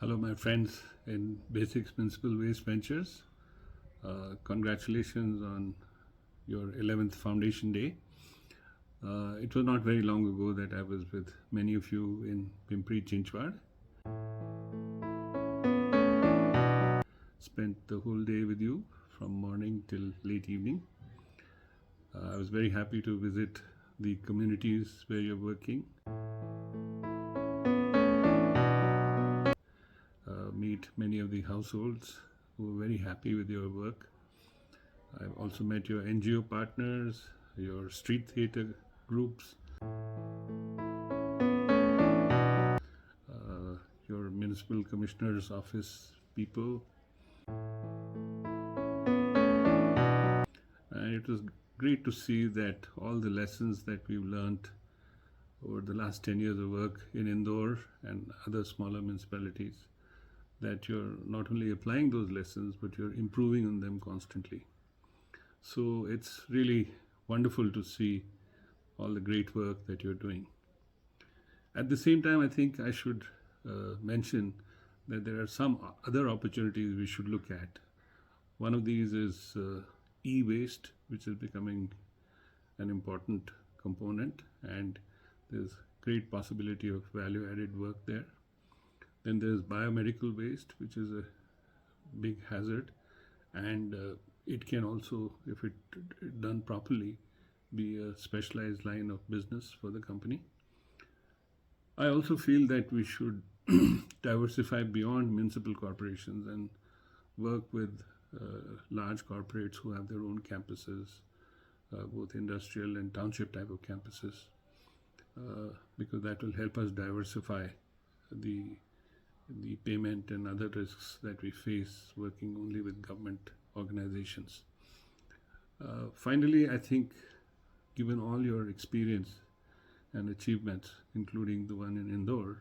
Hello, my friends in Basix Municipal Waste Ventures. Congratulations on your 11th Foundation Day. It was not very long ago that I was with many of you in Pimpri Chinchwad. Spent the whole day with you from morning till late evening. I was very happy to visit the communities where you're working. Meet many of the households who are very happy with your work. I've also met your NGO partners, your street theatre groups, your municipal commissioner's office people. And it was great to see that all the lessons that we've learned over the last 10 years of work in Indore and other smaller municipalities, that you're not only applying those lessons, but you're improving on them constantly. So it's really wonderful to see all the great work that you're doing. At the same time, I think I should mention that there are some other opportunities we should look at. One of these is e-waste, which is becoming an important component, and there's great possibility of value-added work there. Then there's biomedical waste, which is a big hazard, and it can also, if it done properly, be a specialized line of business for the company. I also feel that we should diversify beyond municipal corporations and work with large corporates who have their own campuses, both industrial and township type of campuses, because that will help us diversify the payment and other risks that we face working only with government organizations. Finally, I think given all your experience and achievements, including the one in Indore,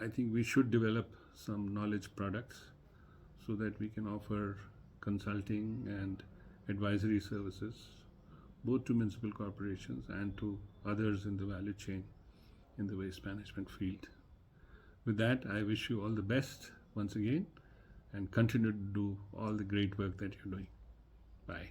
I think we should develop some knowledge products so that we can offer consulting and advisory services both to municipal corporations and to others in the value chain in the waste management field. With that, I wish you all the best once again and continue to do all the great work that you're doing. Bye.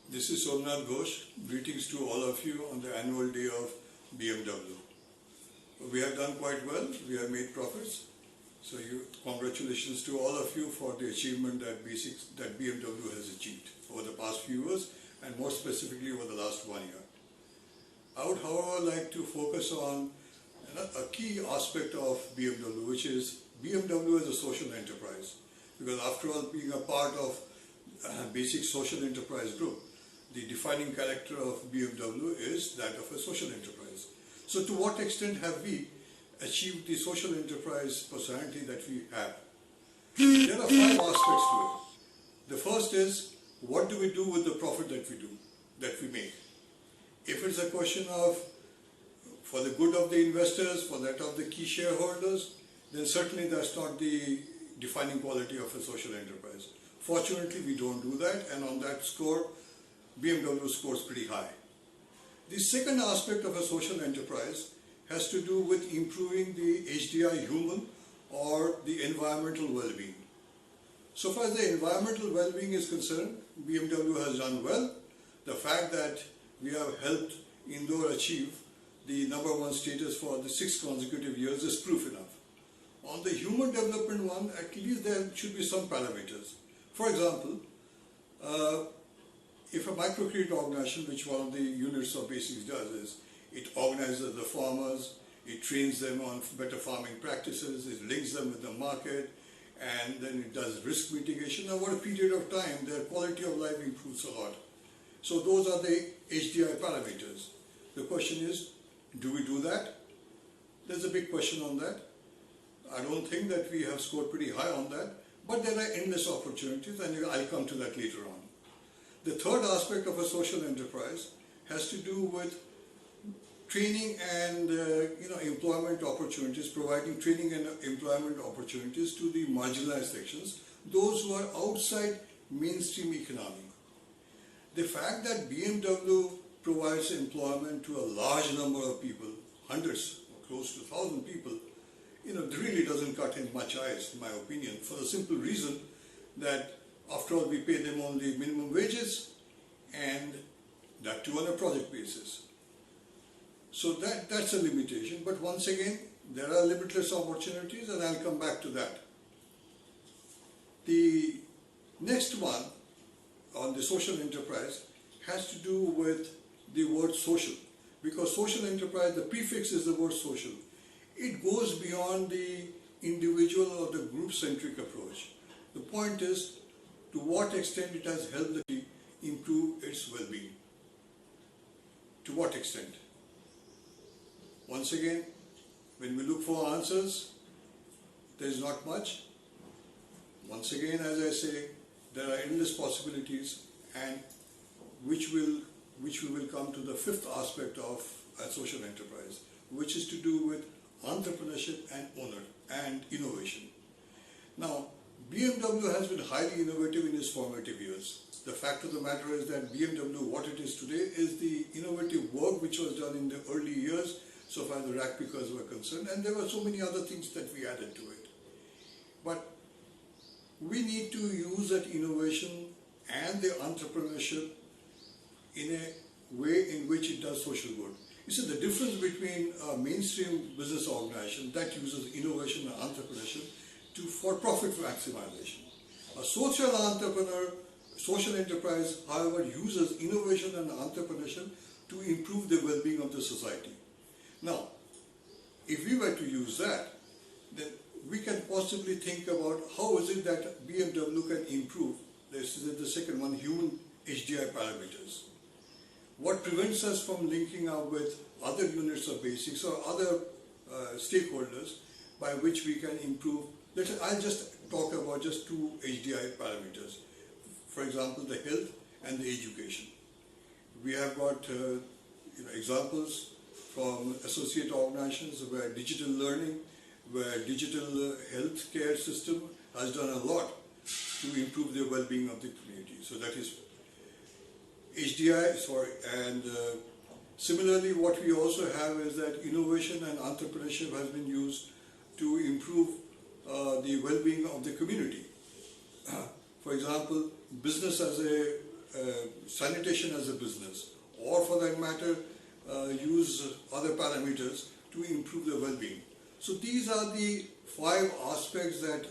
This is Somnath Ghosh. Greetings to all of you on the annual day of BMW. We have done quite well. We have made profits. So congratulations to all of you for the achievement that BMW has achieved over the past few years and more specifically over the last 1 year. I would, however, like to focus on a key aspect of BMW, which is BMW as a social enterprise. Because after all, being a part of Basix social enterprise group, the defining character of BMW is that of a social enterprise. So to what extent have we achieved the social enterprise personality that we have? There are 5 aspects to it. The first is, what do we do with the profit that we make? If it's a question of for the good of the investors, for that of the key shareholders, then certainly that's not the defining quality of a social enterprise. Fortunately, we don't do that, and on that score, BMW scores pretty high. The second aspect of a social enterprise has to do with improving the HDI human or the environmental well-being. So far as the environmental well-being is concerned, BMW has done well. The fact that we have helped Indore achieve the #1 status for the 6 consecutive years is proof enough. On the human development one, at least there should be some parameters. For example, if a microcredit organization, which one of the units of Basix does, is it organizes the farmers, it trains them on better farming practices, it links them with the market, and then it does risk mitigation. Over a period of time, their quality of life improves a lot. So those are the HDI parameters. The question is, do we do that? There's a big question on that. I don't think that we have scored pretty high on that, but there are endless opportunities, and I'll come to that later on. The third aspect of a social enterprise has to do with training and employment opportunities, providing training and employment opportunities to the marginalized sections, those who are outside mainstream economy. The fact that BMW provides employment to a large number of people, hundreds, close to 1,000 people, it really doesn't cut in much eyes, in my opinion, for the simple reason that after all we pay them only minimum wages, and that too on a project basis. So that's a limitation, but once again, there are limitless opportunities, and I'll come back to that. The next one on the social enterprise has to do with the word social, because social enterprise, the prefix is the word social. It goes beyond the individual or the group-centric approach. The point is, to what extent it has helped the city improve its well-being. To what extent? Once again, when we look for answers, there is not much. Once again, as I say, there are endless possibilities, and which we will come to the fifth aspect of a social enterprise, which is to do with entrepreneurship and innovation. Now, BMW has been highly innovative in its formative years. The fact of the matter is that BMW, what it is today, is the innovative work which was done in the early years, so far as the rack pickers were concerned, and there were so many other things that we added to it. But we need to use that innovation and the entrepreneurship in a way in which it does social good. You see, the difference between a mainstream business organization that uses innovation and entrepreneurship for profit maximization. A social entrepreneur, social enterprise, however, uses innovation and entrepreneurship to improve the well-being of the society. Now, if we were to use that, then we can possibly think about how is it that BMW can improve, this is the second one, human HDI parameters. What prevents us from linking up with other units of Basix or other stakeholders by which we can improve? I'll just talk about just two HDI parameters. For example, the health and the education. We have got examples from associate organizations where digital learning, where digital health care system has done a lot to improve the well-being of the community. So that is HDI, and similarly what we also have is that innovation and entrepreneurship has been used to improve the well-being of the community. For example, business as a sanitation as a business, or for that matter, use other parameters to improve the well-being. So these are the 5 aspects that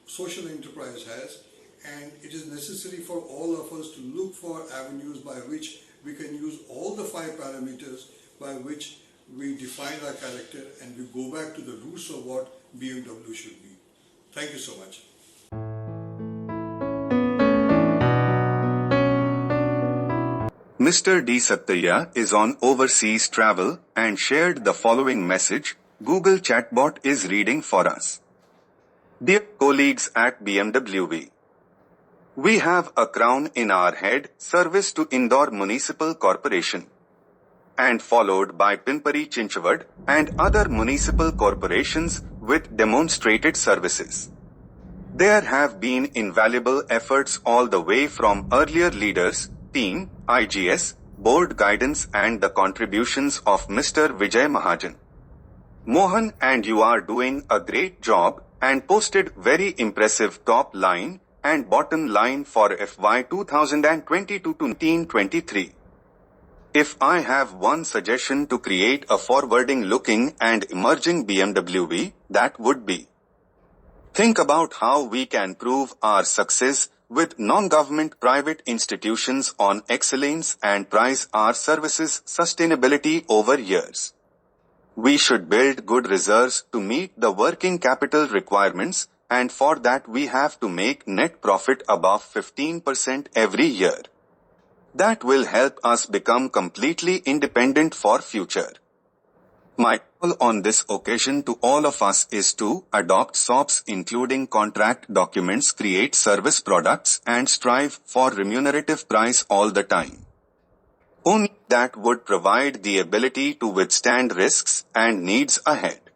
social enterprise has, and it is necessary for all of us to look for avenues by which we can use all the 5 parameters by which we define our character and we go back to the roots of what BMW should be. Thank you so much. Mr. D. Sattaya is on overseas travel and shared the following message. Google chatbot is reading for us. Dear colleagues at BMWV, we have a crown in our head, service to Indore Municipal Corporation, and followed by Pinpari Chinchwad and other municipal corporations with demonstrated services. There have been invaluable efforts all the way from earlier leaders, team, IGS, board guidance and the contributions of Mr. Vijay Mahajan. Mohan and you are doing a great job and posted very impressive top line and bottom line for FY 2022-2023. If I have one suggestion to create a forwarding-looking and emerging BMWV, that would be: think about how we can prove our success with non-government private institutions on excellence and price our services sustainability over years. We should build good reserves to meet the working capital requirements, and for that we have to make net profit above 15% every year. That will help us become completely independent for future. My call on this occasion to all of us is to adopt SOPs including contract documents, create service products and strive for remunerative price all the time. Only that would provide the ability to withstand risks and needs ahead.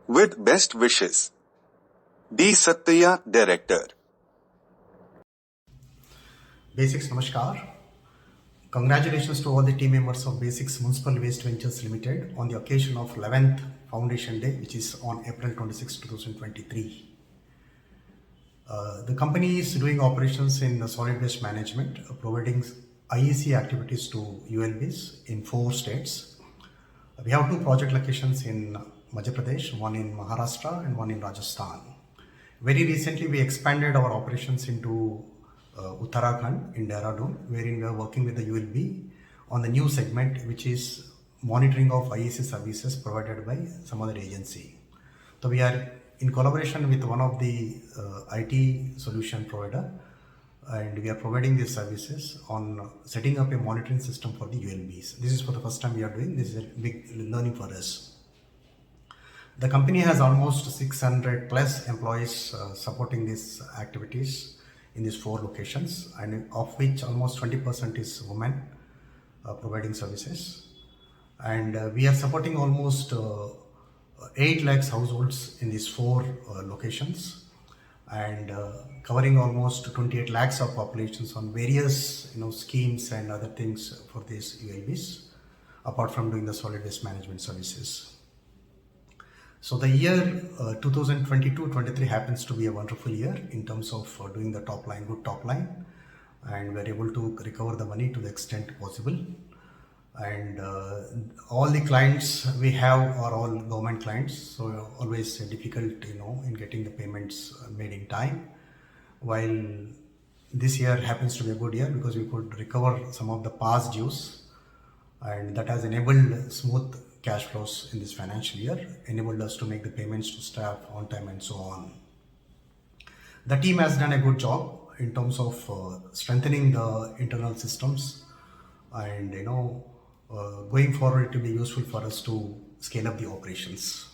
With best wishes. D. Sattaya, Director. Basix Namaskar. Congratulations to all the team members of Basix Municipal Waste Ventures Limited on the occasion of 11th Foundation Day, which is on April 26, 2023. The company is doing operations in the solid waste management, providing IEC activities to ULBs in 4 states. We have 2 project locations in Madhya Pradesh, one in Maharashtra and one in Rajasthan. Very recently, we expanded our operations into Uttarakhand in Dehradun, wherein we are working with the ULB on the new segment, which is monitoring of IEC services provided by some other agency. So we are in collaboration with one of the IT solution provider, and we are providing these services on setting up a monitoring system for the ULBs. This is for the first time we are doing. This is a big learning for us. The company has almost 600 plus employees supporting these activities in these 4 locations, and of which almost 20% is women providing services. And we are supporting almost 8 lakhs households in these 4 locations, and covering almost 28 lakhs of populations on various schemes and other things for these ULBs, apart from doing the solid waste management services. So the year 2022-23 happens to be a wonderful year in terms of doing the top line, good top line, and we're able to recover the money to the extent possible. And all the clients we have are all government clients, so always difficult, in getting the payments made in time. While this year happens to be a good year because we could recover some of the past dues, and that has enabled smooth cash flows in this financial year, enabled us to make the payments to staff on time and so on. The team has done a good job in terms of strengthening the internal systems, and going forward it will be useful for us to scale up the operations.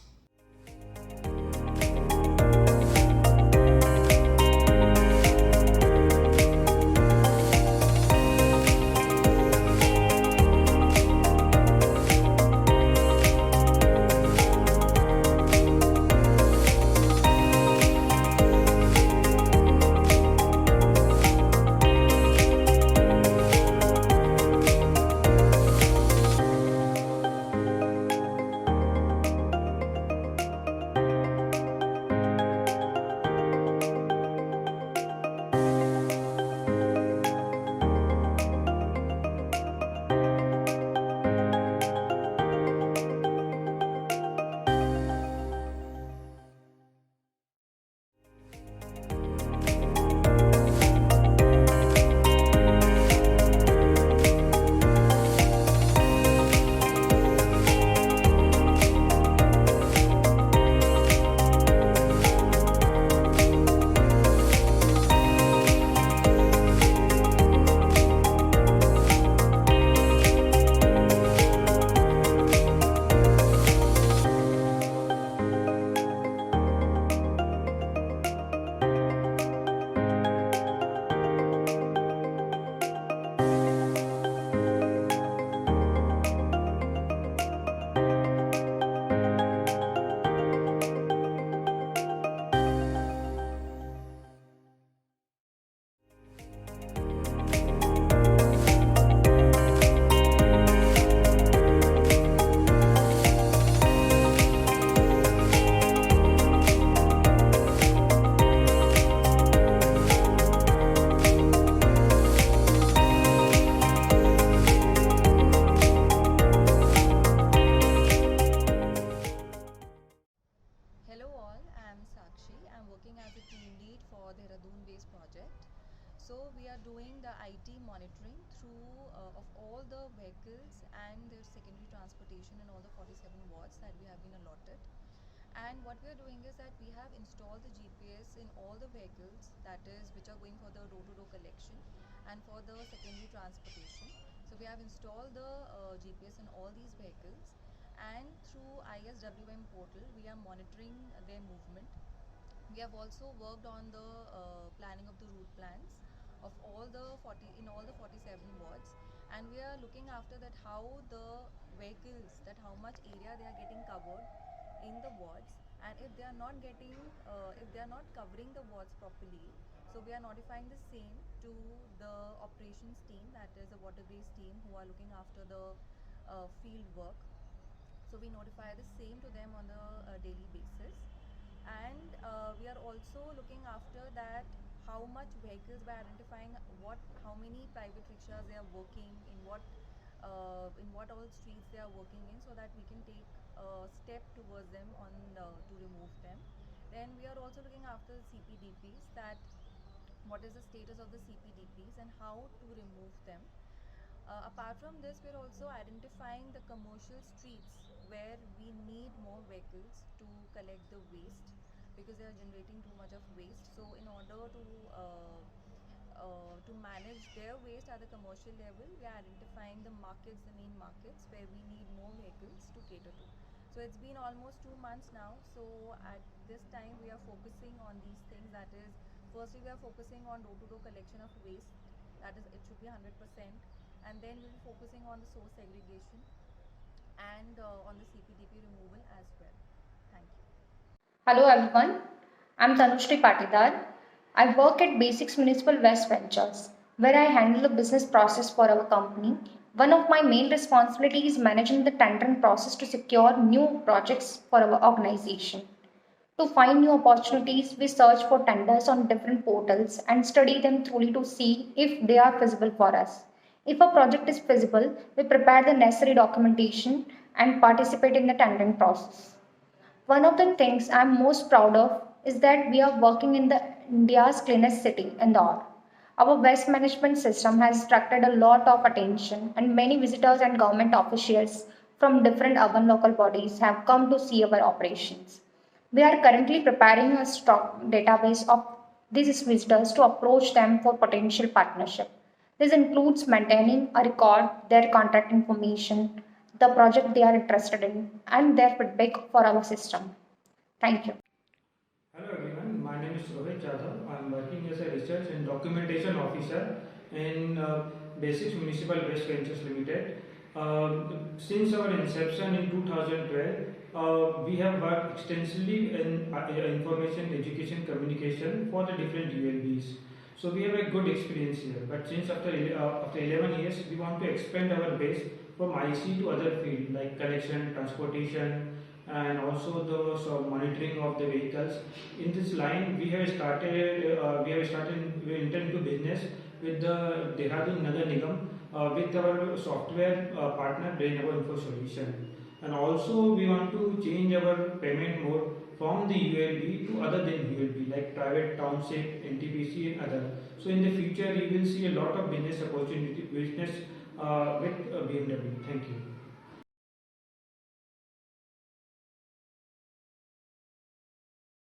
So we are doing the IT monitoring through of all the vehicles and their secondary transportation in all the 47 wards that we have been allotted. And what we are doing is that we have installed the GPS in all the vehicles, that is which are going for the door-to-door collection and for the secondary transportation. So we have installed the GPS in all these vehicles, and through ISWM portal we are monitoring their movement. We have also worked on the planning of the route plans of all the 47 wards, and we are looking after that how the vehicles, that how much area they are getting covered in the wards, and if they are not getting if they are not covering the wards properly, so we are notifying the same to the operations team, that is the water waste team who are looking after the field work. So we notify the same to them on a daily basis, and we are also looking after that how much vehicles, by identifying how many private rickshaws they are working in what all streets they are working in, so that we can take a step towards them on to remove them. Then we are also looking after the CPDPs, that what is the status of the CPDPs and how to remove them. Apart from this, we're also identifying the commercial streets where we need more vehicles to collect the waste, because they are generating too much of waste. So in order to manage their waste at the commercial level, we are identifying the markets, the main markets where we need more vehicles to cater to. So it's been almost 2 months now. So at this time, we are focusing on these things. That is, firstly, we are focusing on door-to-door collection of waste. That is, it should be 100%, and then we'll be focusing on the source segregation and on the CPDP removal as well. Thank you. Hello everyone, I'm Tanushri Patidar. I work at Basix Municipal West Ventures, where I handle the business process for our company. One of my main responsibilities is managing the tendering process to secure new projects for our organization. To find new opportunities, we search for tenders on different portals and study them thoroughly to see if they are feasible for us. If a project is feasible, we prepare the necessary documentation and participate in the tendering process. One of the things I'm most proud of is that we are working in the India's cleanest city, Indore. Our waste management system has attracted a lot of attention, and many visitors and government officials from different urban local bodies have come to see our operations. We are currently preparing a stock database of these visitors to approach them for potential partnership. This includes maintaining a record, their contact information, the project they are interested in, and their feedback for our system. Thank you. Hello everyone, my name is Rohit Jadhav. I am working as a research and documentation officer in Basix Municipal Waste Ventures Limited. Since our inception in 2012, we have worked extensively in information, education, communication for the different ULBs. So we have a good experience here. But since after 11 years, we want to expand our base from IC to other fields like collection, transportation, and also the monitoring of the vehicles. In this line, we enter into business with the Dehradun Nagar Nigam with our software partner Brain Info Solution. And also we want to change our payment mode from the ULB to other than ULB like private township, NTPC and other. So in the future you will see a lot of business opportunity with BMW. Thank you.